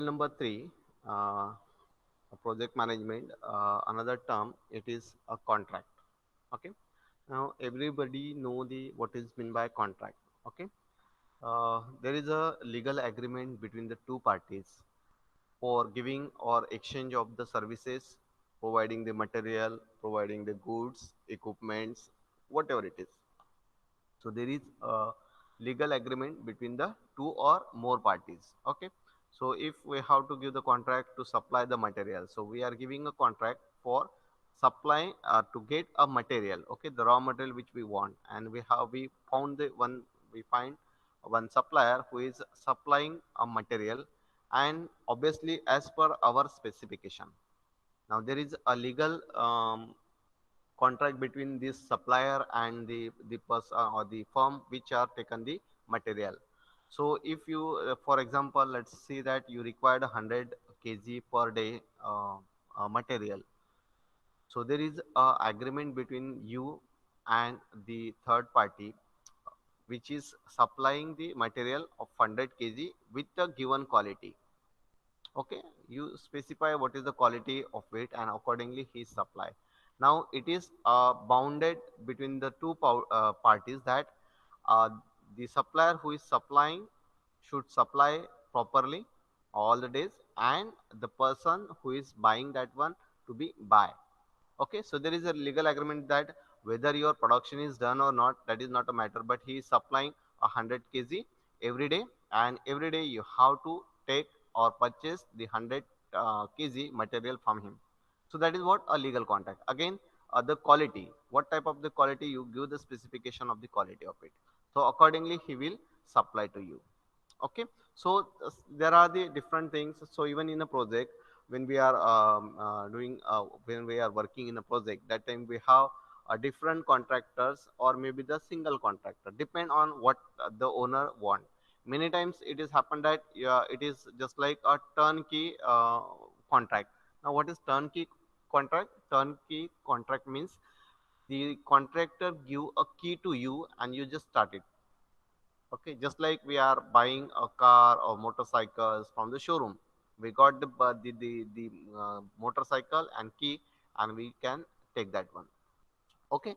Number three, project management. Another term, it is a contract. Okay. Now everybody know the what is meant by contract. Okay. There is a legal agreement between the two parties for giving or exchange of the services, providing the material, providing the goods, equipments, whatever it is. So there is a legal agreement between the two or more parties. Okay. So if we have to give the contract to supply the material, so we are giving a contract for supplying to get a material. Okay, the raw material which we want, and we found the one we find one supplier who is supplying a material, and obviously as per our specification. Now there is a legal contract between this supplier and the person or the firm which are taken the material. So if you for example, let's see that you required 100 kg per day material. So there is a agreement between you and the third party which is supplying the material of 100 kg with the given quality. Okay, you specify what is the quality of it, and accordingly he supply. Now it is bounded between the two parties that uh, the supplier who is supplying should supply properly all the days, and the person who is buying that one to be buy. Okay, so there is a legal agreement that whether your production is done or not, that is not a matter, but he is supplying 100 kg every day, and every day you have to take or purchase the 100 kg material from him. So that is what a legal contract. Again, the quality, what type of the quality, you give the specification of the quality of it. So accordingly he will supply to you. Okay. So there are the different things. So even in a project, when we are when we are working in a project, that time we have different contractors or maybe the single contractor, depend on what the owner want. Many times it is happened that it is just like a turnkey contract. Now what is turnkey contract? Turnkey contract means the contractor give a key to you and you just start it. Okay, just like we are buying a car or motorcycles from the showroom, we got the motorcycle and key, and we can take that one. Okay,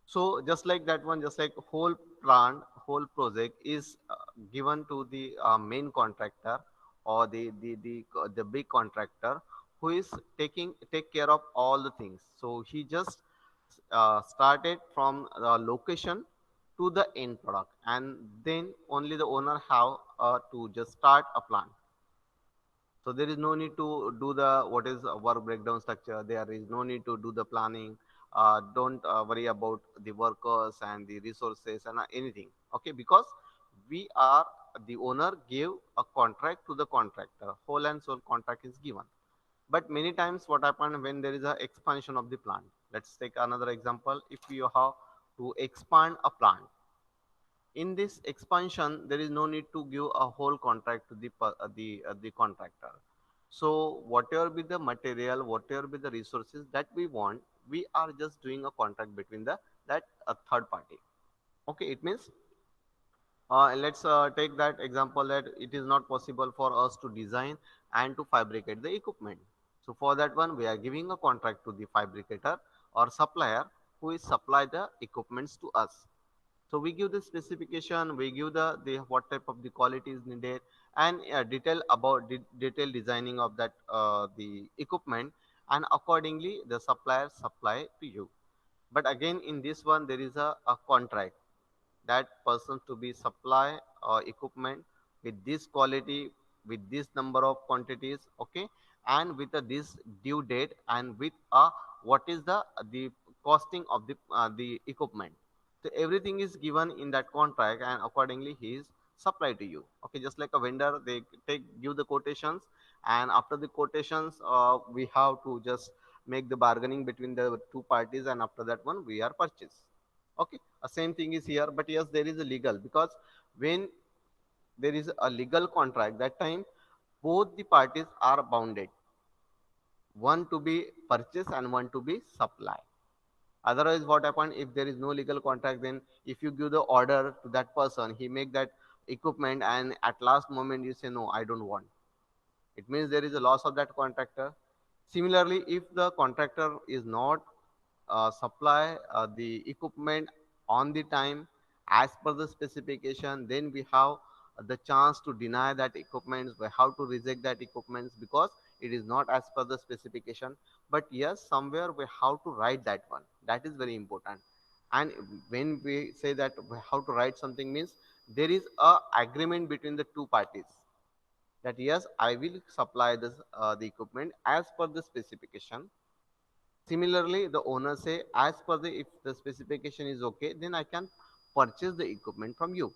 so just like that one, just like whole plant, whole project is given to the main contractor or the big contractor who is take care of all the things. So he just started from the location to the end product, and then only the owner have to just start a plant. So there is no need to do the what is work breakdown structure. There is no need to do the planning. Don't worry about the workers and the resources and anything. Okay, because we are the owner gave a contract to the contractor. Whole and sole contract is given. But many times what happen when there is a expansion of the plant. Let's take another example. If you have to expand a plant, in this expansion there is no need to give a whole contract to the contractor. So whatever be the material, whatever be the resources that we want, we are just doing a contract between the that a third party. Okay, it means let's take that example that it is not possible for us to design and to fabricate the equipment. So for that one we are giving a contract to the fabricator or supplier who is supply the equipments to us. So we give the specification, we give the what type of the quality is needed, and detail about detail designing of that the equipment, and accordingly the supplier supply to you. But again in this one there is a contract that person to be supply equipment with this quality, with this number of quantities. Okay, and with this due date, and with what is the costing of the equipment. So everything is given in that contract, and accordingly he is supplied to you. Okay, just like a vendor, they give the quotations, and after the quotations we have to just make the bargaining between the two parties, and after that one we are purchased. Okay, same thing is here, but yes, there is a legal, because when there is a legal contract, that time both the parties are bounded, one to be purchased and one to be supply. Otherwise what happen, if there is no legal contract, then if you give the order to that person, he make that equipment, and at last moment you say no, I don't want. It means there is a loss of that contractor. Similarly, if the contractor is not supply the equipment on the time as per the specification, then we have the chance to deny that equipment. We have to reject that equipment because it is not as per the specification. But yes, somewhere we have to write that one. That is very important. And when we say that we have to write something, means there is a agreement between the two parties, that yes, I will supply this the equipment as per the specification. Similarly, the owner say, as per the, if the specification is okay, then I can purchase the equipment from you.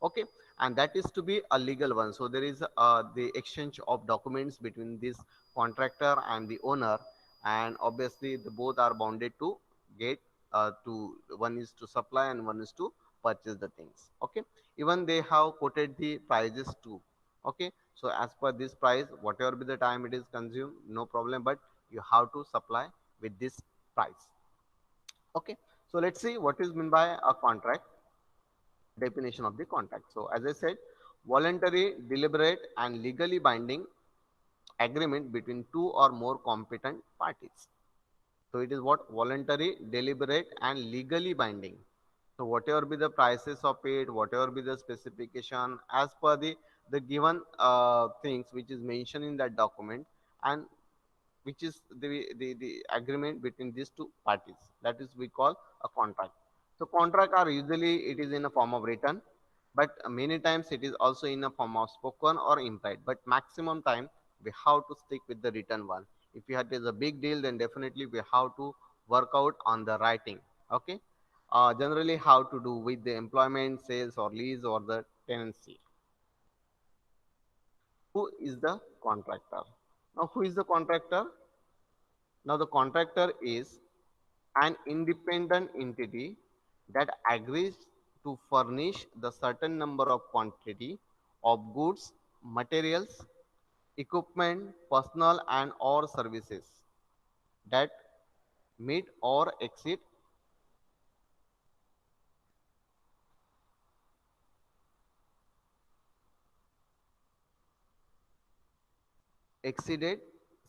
Okay, and that is to be a legal one. So there is the exchange of documents between this contractor and the owner, and obviously the both are bounded to get to, one is to supply and one is to purchase the things. Okay, even they have quoted the prices too. Okay, so as per this price, whatever be the time it is consumed, no problem, but you have to supply with this price. Okay, so let's see what is meant by a contract. Definition of the contract. So as I said, voluntary, deliberate and legally binding agreement between two or more competent parties. So it is what? Voluntary, deliberate and legally binding. So whatever be the prices of it, whatever be the specification, as per the given things which is mentioned in that document, and which is the agreement between these two parties, that is we call a contract. So contract are usually it is in a form of written, but many times it is also in a form of spoken or implied, but maximum time we have to stick with the written one. If it is a big deal, then definitely we have to work out on the writing. Okay, generally how to do with the employment, sales or lease or the tenancy. Who is the contractor? Now who is the contractor? Now the contractor is an independent entity that agrees to furnish the certain number of quantity of goods, materials, equipment, personal and or services that meet or exceeded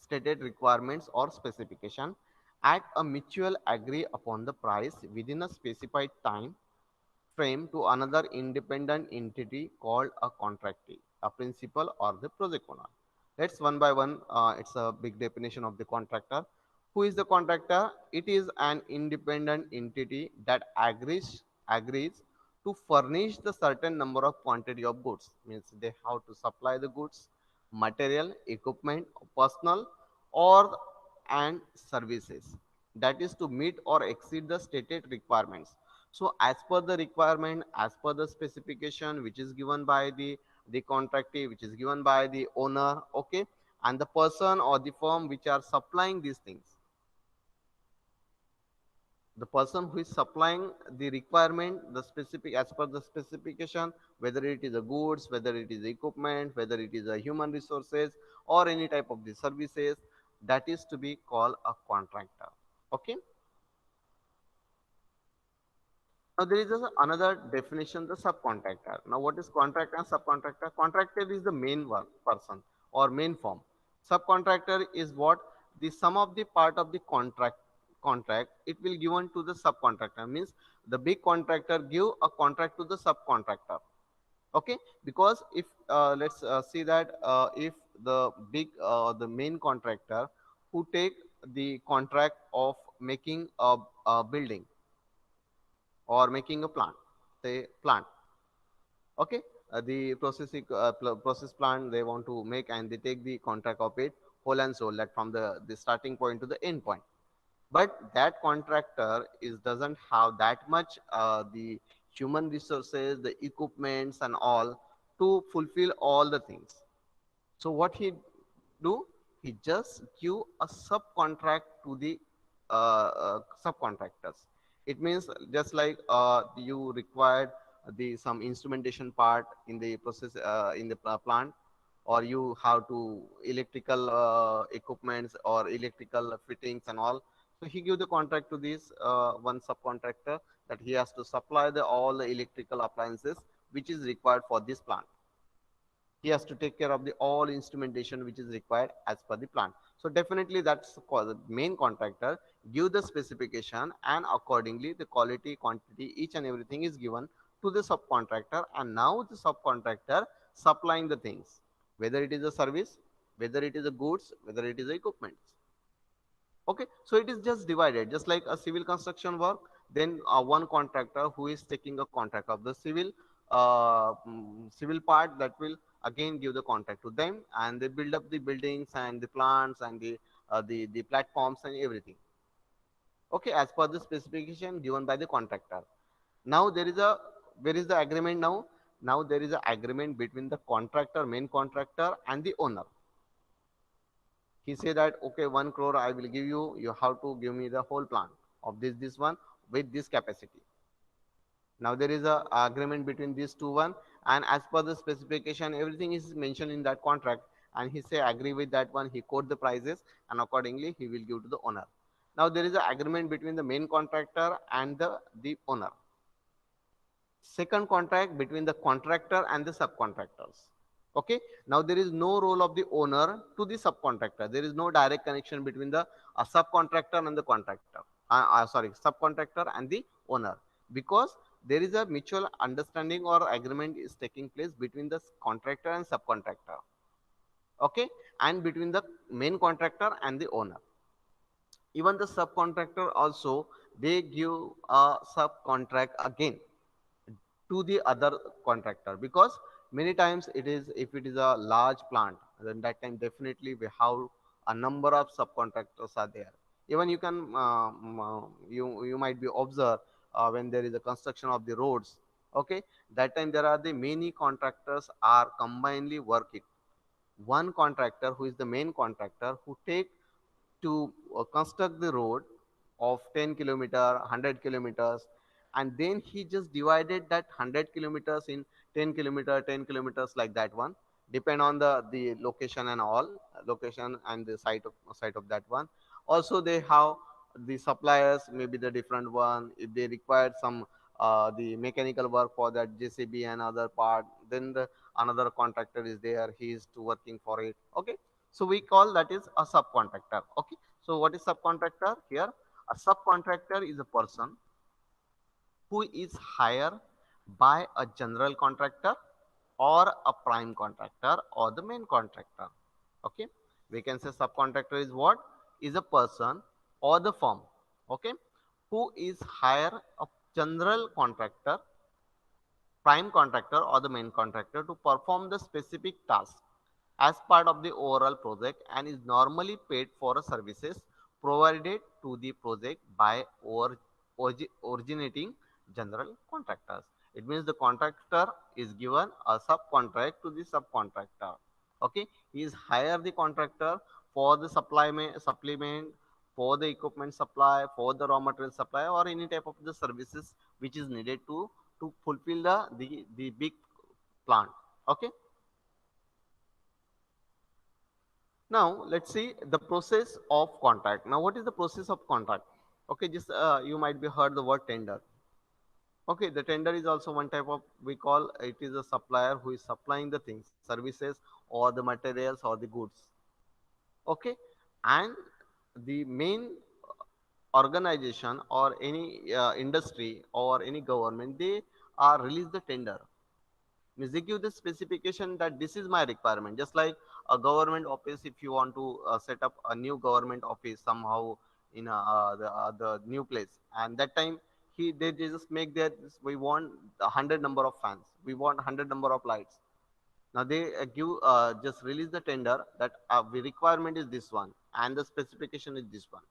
stated requirements or specification at a mutual agree upon the price within a specified time frame to another independent entity called a contractee, a principal or the project owner. Let's one by one. It's a big definition of the contractor. Who is the contractor? It is an independent entity that agrees to furnish the certain number of quantity of goods. Means they have to supply the goods, material, equipment, personal, or and services. That is to meet or exceed the stated requirements. So as per the requirement, as per the specification which is given by the contractee, which is given by the owner, okay, and the person or the firm which are supplying these things, the person who is supplying the requirement, the specific as per the specification, whether it is a goods, whether it is equipment, whether it is a human resources or any type of the services, that is to be called a contractor. Okay, now there is another definition, the subcontractor. Now what is contractor and subcontractor? Contractor is the main work person or main firm. Subcontractor is what? The sum of the part of the contract it will given to the subcontractor. Means the big contractor give a contract to the subcontractor. Okay, because if let's see that if the big the main contractor who take the contract of making a building or making a plant, say plant. Okay, the process plant they want to make, and they take the contract of it whole and soul, that from the starting point to the end point. But that contractor is doesn't have that much the human resources, the equipments and all to fulfill all the things. So what he do? He just give a subcontract to the subcontractors. It means just like you required the some instrumentation part in the process in the plant, or you have to electrical equipments or electrical fittings and all. So he give the contract to this one subcontractor, that he has to supply the all the electrical appliances which is required for this plant. He has to take care of the all instrumentation which is required as per the plan. So definitely that's the main contractor give the specification, and accordingly the quality, quantity, each and everything is given to the subcontractor, and now the subcontractor supplying the things, whether it is a service, whether it is a goods, whether it is a equipment. Okay, so it is just divided, just like a civil construction work. Then one contractor who is taking a contract of the civil part, that will again give the contract to them, and they build up the buildings and the plants and the platforms and everything. Okay, as per the specification given by the contractor. Now where is the agreement now? Now there is an agreement between the contractor, main contractor, and the owner. He said that okay, 1 crore I will give you, you have to give me the whole plant of this one with this capacity. Now there is a agreement between these two one, and as per the specification everything is mentioned in that contract, and he say agree with that one, he quote the prices, and accordingly he will give to the owner. Now there is an agreement between the main contractor and the owner. Second contract between the contractor and the subcontractors. Okay, now there is no role of the owner to the subcontractor. There is no direct connection between the subcontractor and the contractor, sorry, subcontractor and the owner, because there is a mutual understanding or agreement is taking place between the contractor and subcontractor. Okay, and between the main contractor and the owner. Even the subcontractor also, they give a subcontract again to the other contractor, because many times it is, if it is a large plant, then that time definitely we have a number of subcontractors are there. Even you can you might be observed when there is a construction of the roads. Okay, that time there are the many contractors are combinedly working. One contractor who is the main contractor who take to construct the road of 10 kilometer, 100 kilometers, and then he just divided that 100 kilometers in 10 kilometers, like that one, depend on the location and all, location and the site of that one. Also they have the suppliers, maybe the different one, if they require some the mechanical work for that JCB and other part, then another contractor is there, he is to working for it. Okay, so we call that is a subcontractor. Okay, so what is subcontractor here? A subcontractor is a person who is hired by a general contractor or a prime contractor or the main contractor. Okay, we can say subcontractor is what? Is a person or the firm, okay, who is hire a general contractor, prime contractor or the main contractor to perform the specific task as part of the overall project, and is normally paid for services provided to the project by originating general contractors. It means the contractor is given a subcontract to the subcontractor. Okay, he is hire the contractor for the supplement, for the equipment supply, for the raw material supply, or any type of the services which is needed to fulfill the big plant. Okay, now let's see the process of contract. Now what is the process of contract? Okay, just you might be heard the word tender. Okay, the tender is also one type of, we call it is a supplier who is supplying the things, services or the materials or the goods. Okay, and the main organization or any industry or any government, they are release the tender, means they give the specification that this is my requirement. Just like a government office, if you want to set up a new government office somehow in the new place, and that time they just make that we want 100 number of fans, we want 100 number of lights. Now they give just release the tender that the requirement is this one and the specification is this one.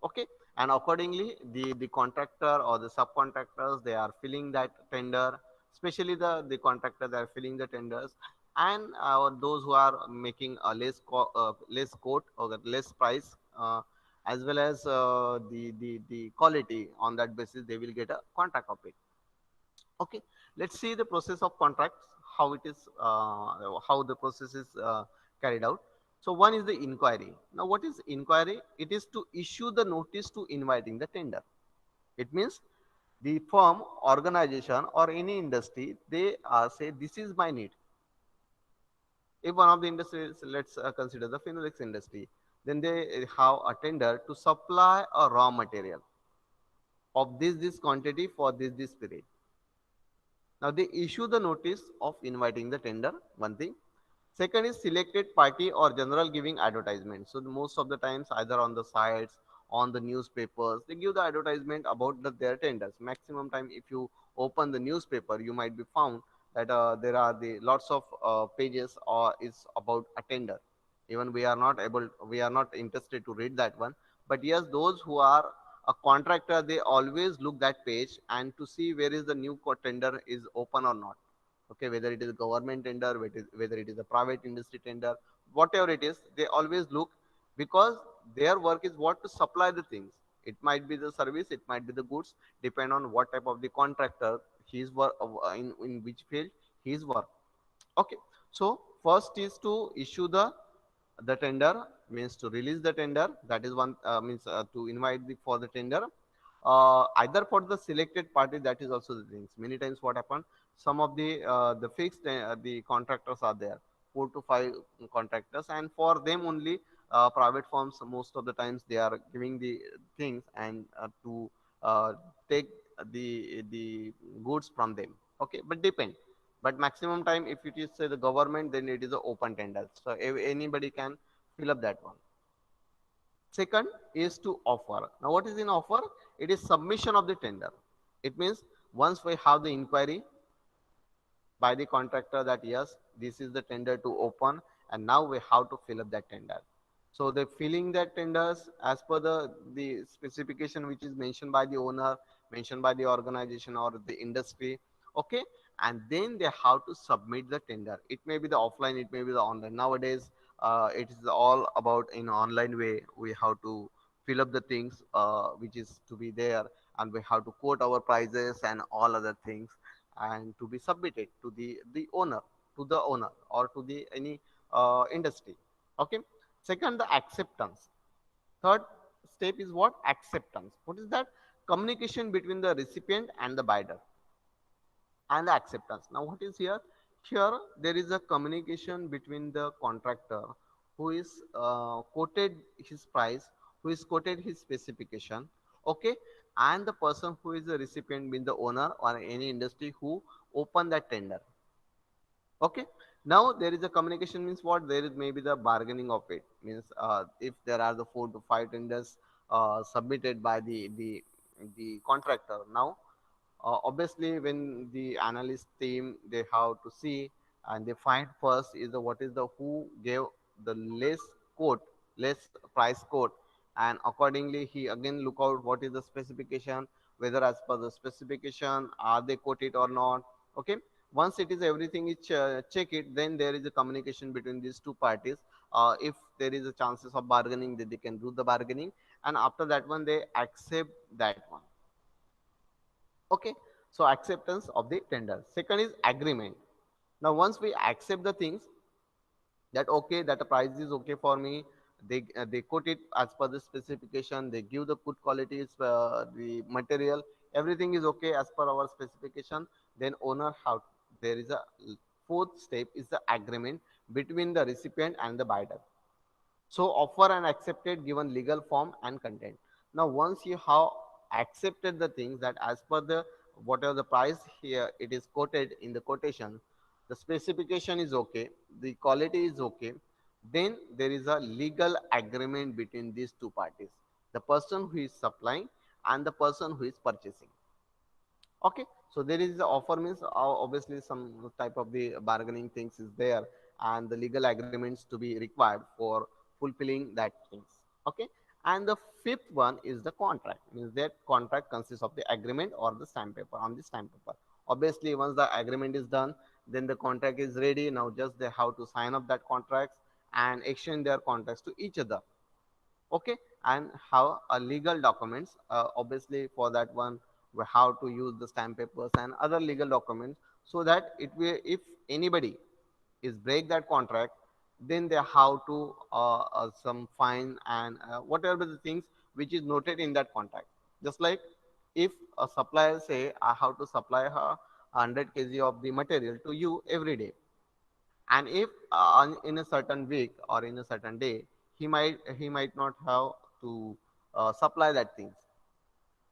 Okay, and accordingly the contractor or the subcontractors, they are filling that tender, especially the contractor, they are filling the tenders, and those who are making a less quote or the less price, as well as the quality, on that basis they will get a contract of it. Okay, let's see the process of contracts, how it is how the process is carried out. So one is the inquiry. Now what is inquiry? It is to issue the notice to inviting the tender. It means the firm, organization or any industry, they say this is my need, If one of the industries, let's consider the phenolics industry, then they have a tender to supply a raw material of this quantity for this period. Now they issue the notice of inviting the tender, one thing. Second is selected party or general giving advertisement. So most of the times either on the sites, on the newspapers, they give the advertisement about their tenders. Maximum time if you open the newspaper, you might be found that there are the lots of pages or is about a tender. Even we are not interested to read that one. But yes, those who are a contractor, they always look that page and to see where is the new tender is open or not. Okay, whether it is a government tender, whether it is a private industry tender, whatever it is, they always look, because their work is what to supply the things. It might be the service, it might be the goods, depend on what type of the contractor he's work in which field he's work. Okay, so first is to issue the tender, means to release the tender, that is one, means to invite for the tender, either for the selected party, that is also the things. Many times what happen, some of the fixed the contractors are there, 4 to 5 contractors, and for them only private firms most of the times they are giving the things and to uh, take the goods from them. Okay, but depend. But maximum time if it is say the government, then it is a open tender, so anybody can fill up that one. Second is to offer. Now, what is in offer? It is submission of the tender. It means once we have the inquiry by the contractor that yes, this is the tender to open, and now we have to fill up that tender. So the filling that tenders as per the specification which is mentioned by the owner, mentioned by the organization or the industry. Okay, and then they have to submit the tender. It may be the offline, it may be the online. Nowadays, it is all about in online way. We have to fill up the things which is to be there, and we have to quote our prices and all other things, and to be submitted to the owner or to the any industry. Okay, second, the acceptance. Third step is what? Acceptance. What is that? Communication between the recipient and the bidder, and the acceptance. Now what is here? Here there is a communication between the contractor who is quoted his price, who is quoted his specification. Okay, and the person who is the recipient, being the owner or any industry who open that tender. Okay, now there is a communication, means what? There is maybe the bargaining of it, means if there are the 4 to 5 tenders submitted by the contractor. Now obviously when the analyst team, they have to see and they find first is the what is the who gave the less quote, less price quote, and accordingly he again look out what is the specification, whether as per the specification are they quoted or not. Okay, once it is everything is check it, then there is a communication between these two parties. If there is a chances of bargaining, then they can do the bargaining, and after that one they accept that one. Okay, so acceptance of the tender. Second is agreement. Now once we accept the things that okay, that the price is okay for me, they quote it as per the specification, they give the good qualities, the material, everything is okay as per our specification, then owner have, there is a fourth step is the agreement between the recipient and the bidder. So offer and accepted given legal form and content. Now once you have accepted the things that as per the whatever the price here it is quoted in the quotation, the specification is okay, the quality is okay, then there is a legal agreement between these two parties, the person who is supplying and the person who is purchasing. Okay, so there is the offer, means obviously some type of the bargaining things is there, and the legal agreements to be required for fulfilling that things. Okay, and the fifth one is the contract, means that contract consists of the agreement or the stamp paper. On the stamp paper, obviously once the agreement is done, then the contract is ready. Now just they have to sign up that contracts and exchange their contracts to each other. Okay, and have a legal documents, obviously for that one we have to use the stamp papers and other legal documents, so that it will, if anybody is break that contract, then they have to some fine and whatever the things which is noted in that contract. Just like if a supplier say I have to supply her 100 kg of the material to you every day, And if in a certain week or in a certain day he might not have to supply that things,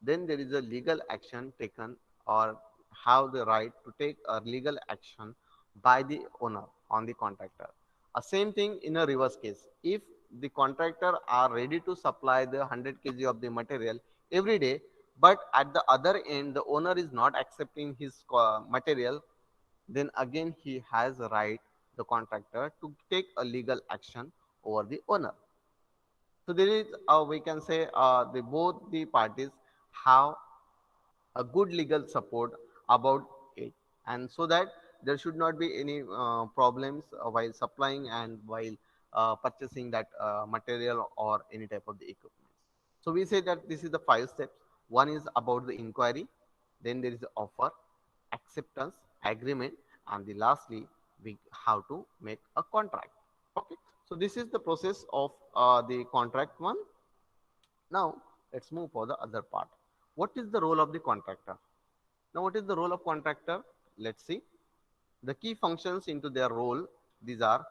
then there is a legal action taken or have the right to take a legal action by the owner on the contractor. A same thing in a reverse case. If the contractor are ready to supply the 100 kg of the material every day, but at the other end the owner is not accepting his material, then again he has a right, the contractor, to take a legal action over the owner. So there is, we can say, the both the parties have a good legal support about it, and so that there should not be any problems while supplying and while purchasing that material or any type of the equipment. So we say that this is the 5 steps. One is about the inquiry, then there is the offer, acceptance, agreement, and the lastly we have to make a contract. Okay, so this is the process of the contract one. Now, let's move for the other part. What is the role of the contractor? Now, what is the role of contractor? Let's see. The key functions into their role, these are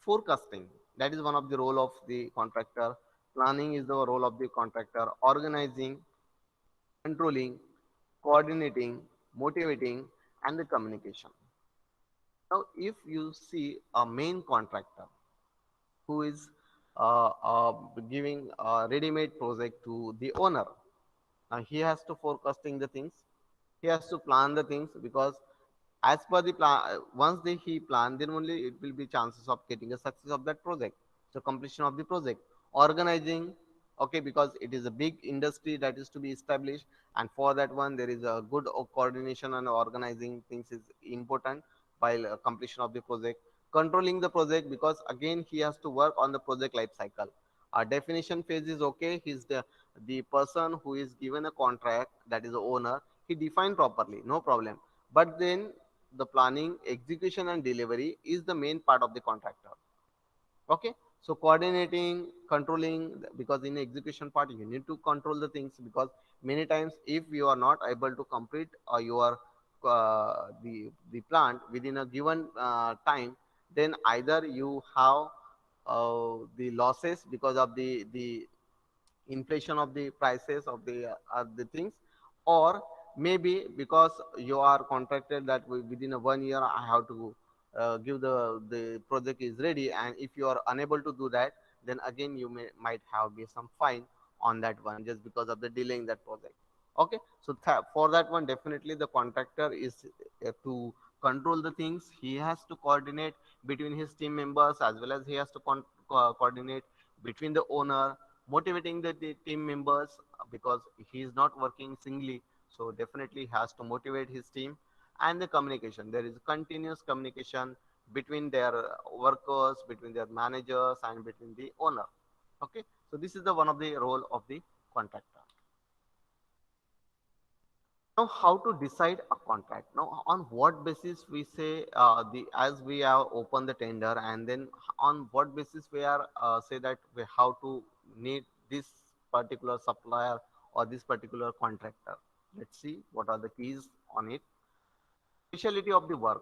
forecasting. That is one of the role of the contractor. Planning is the role of the contractor. Organizing, controlling, coordinating, motivating, and the communication. Now, if you see a main contractor who is giving a ready-made project to the owner, now he has to forecasting the things. He has to plan the things, because as per the plan, once he plan, then only it will be chances of getting a success of that project. So completion of the project. Organizing, okay, because it is a big industry that is to be established, and for that one there is a good coordination and organizing things is important while completion of the project. Controlling the project, because again he has to work on the project life cycle. Definition phase is okay. He's the person who is given a contract, that is the owner. He defined properly, no problem. But then the planning, execution, and delivery is the main part of the contractor. Okay, so coordinating, controlling, because in the execution part you need to control the things, because many times if you are not able to complete your the plant within a given time, then either you have the losses because of the inflation of the prices of the things, or maybe because you are contracted that within a 1 year I have to give the project is ready, and if you are unable to do that, then again you might have be some fine on that one just because of the delaying that project. Okay, so for that one definitely the contractor is to control the things. He has to coordinate between his team members, as well as he has to coordinate between the owner, motivating the team members, because he is not working singly, so definitely he has to motivate his team. And the communication, there is continuous communication between their workers, between their managers, and between the owner. Okay, so this is the one of the role of the contractor. Now, how to decide a contract? Now, on what basis we say the as we have opened the tender, and then on what basis we are say that we have to need this particular supplier or this particular contractor? Let's see what are the keys on it. Speciality of the work.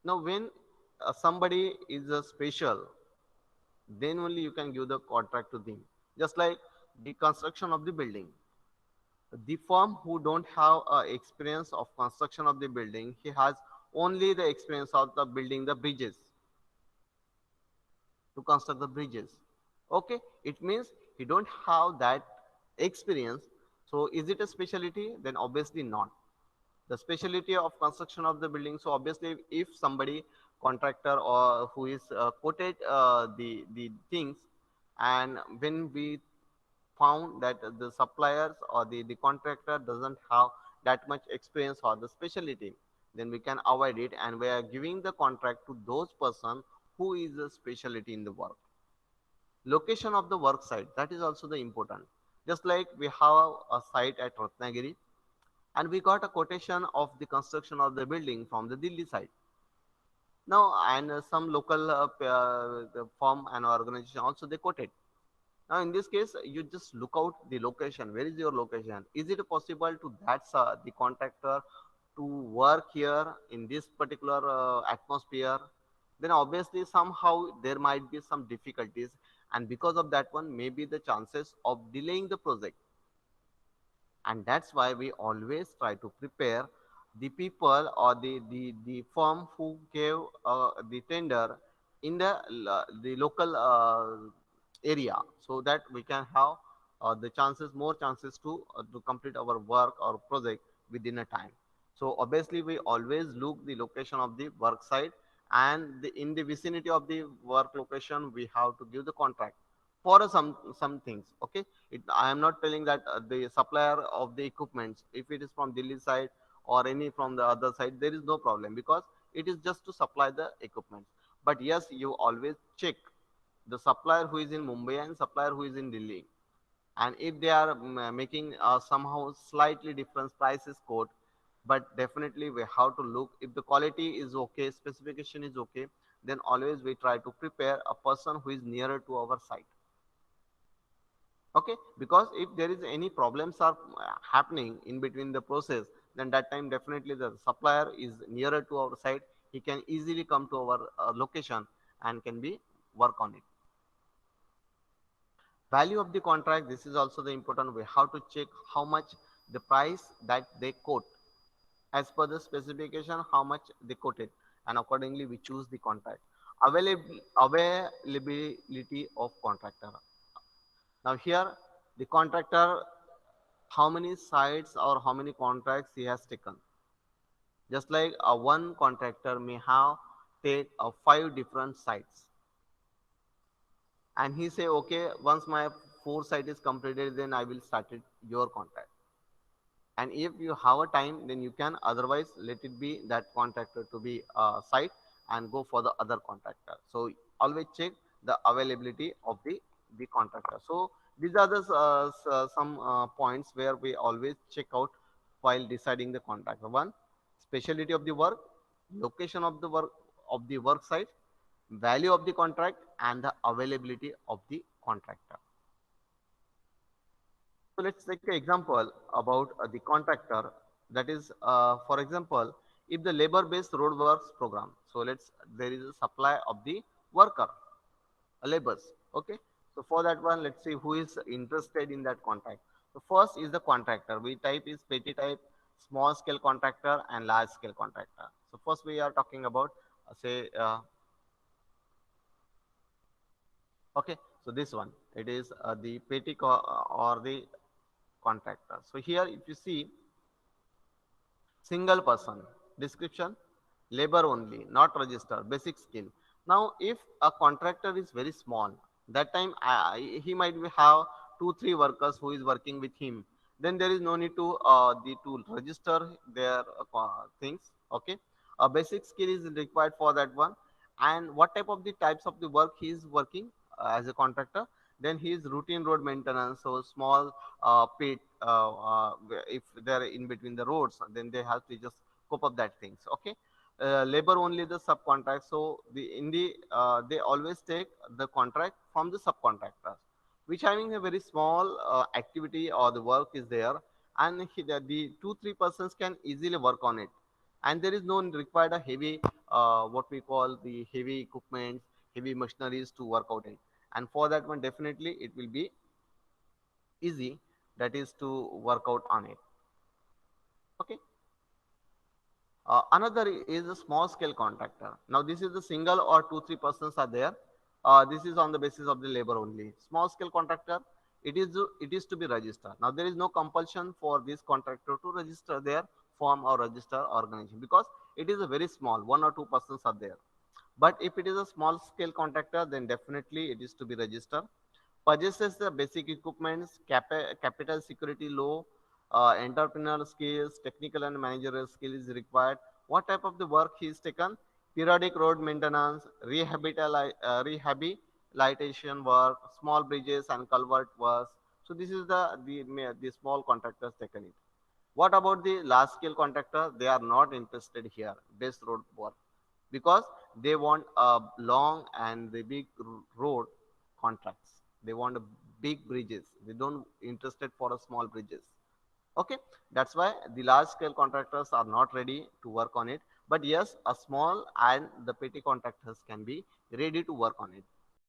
Now, when somebody is a special, then only you can give the contract to them. Just like the construction of the building, the firm who don't have experience of construction of the building, he has only the experience of the building the bridges, to construct the bridges. Okay, it means he don't have that experience. So is it a specialty? Then obviously not. The specialty of construction of the building, so obviously if somebody contractor or who is quoted the things, and when we found that the suppliers or the contractor doesn't have that much experience or the specialty, then we can avoid it, and we are giving the contract to those person who is a specialty in the work. Location of the work site, that is also the important. Just like we have a site at Ratnagiri, and we got a quotation of the construction of the building from the Delhi side. Now, and some local the firm and organization also they quoted. Now, in this case, you just look out the location. Where is your location? Is it possible to that the contractor to work here in this particular atmosphere? then obviously somehow there might be some difficulties, and because of that one maybe the chances of delaying the project. And that's why we always try to prepare the people or the firm who gave the tender in the local area, so that we can have the chances more chances to complete our work or project within a time. So obviously we always look the location of the work site, and in the vicinity of the work location we have to give the contract for some things. Okay, I am not telling that the supplier of the equipments, if it is from Delhi side or any from the other side, there is no problem because it is just to supply the equipment. But yes, you always check the supplier who is in Mumbai and supplier who is in Delhi, and if they are making somehow slightly different prices quote, but definitely we have to look if the quality is okay, specification is okay, then always we try to prepare a person who is nearer to our site. Okay, because if there is any problems are happening in between the process, then that time definitely the supplier is nearer to our site, he can easily come to our location and can be work on it. Value of the contract, this is also the important, we have to check how much the price that they quote as per the specification, how much they quoted, and accordingly we choose the contract. Availability of contractor. Now here the contractor, how many sites or how many contracts he has taken. Just like one contractor may have take 5 different sites, and he say, okay, once my 4 site is completed, then I will start it, your contract. And if you have a time, then you can, otherwise let it be that contractor to be site and go for the other contractor. So always check the availability of the contractor. So these are the some points where we always check out while deciding the contractor. One, specialty of the work, location of the work site, value of the contract, and the availability of the contractor. So let's take an example about the contractor. That is, for example, if the labor-based roadworks program. So there is a supply of the worker, labors. Okay. So for that one, let's see who is interested in that contract. So first is the contractor. We type is petty type, small scale contractor, and large scale contractor. So first we are talking about say okay. So this one, it is the or the contractor. So here if you see single person, description, labor only, not register, basic skill. Now if a contractor is very small, that time he might have 2 3 workers who is working with him, then there is no need to register their things. Okay, a basic skill is required for that one. And what type of the types of the work he is working as a contractor, then he is routine road maintenance, so small pit, if they're in between the roads, then they have to just cope up that things. Okay, labor only the subcontract. So they always take the contract from the subcontractors, which having a very small activity or the work is there, and the 2 3 persons can easily work on it, and there is no required a heavy what we call the heavy equipment, heavy machineries to work out in. And for that one definitely it will be easy, that is to work out on it. Okay. Another is a small scale contractor. Now this is the single or 2 3 persons are there. This is on the basis of the labor only. Small scale contractor, it is to be registered. Now there is no compulsion for this contractor to register their firm or register organization, because it is a very small 1 or 2 persons are there. But if it is a small scale contractor, then definitely it is to be registered. Purchases the basic equipments, capital security law, entrepreneurial skills, technical and managerial skill is required. What type of the work he is taken? Periodic road maintenance, rehabilitation work, small bridges and culvert works. So this is the small contractors taken it. What about the large scale contractor? They are not interested here, base road work, because they want a long and the big road contracts. They want a big bridges. They don't interested for a small bridges. Okay, that's why the large scale contractors are not ready to work on it. But yes, a small and the petty contractors can be ready to work on it.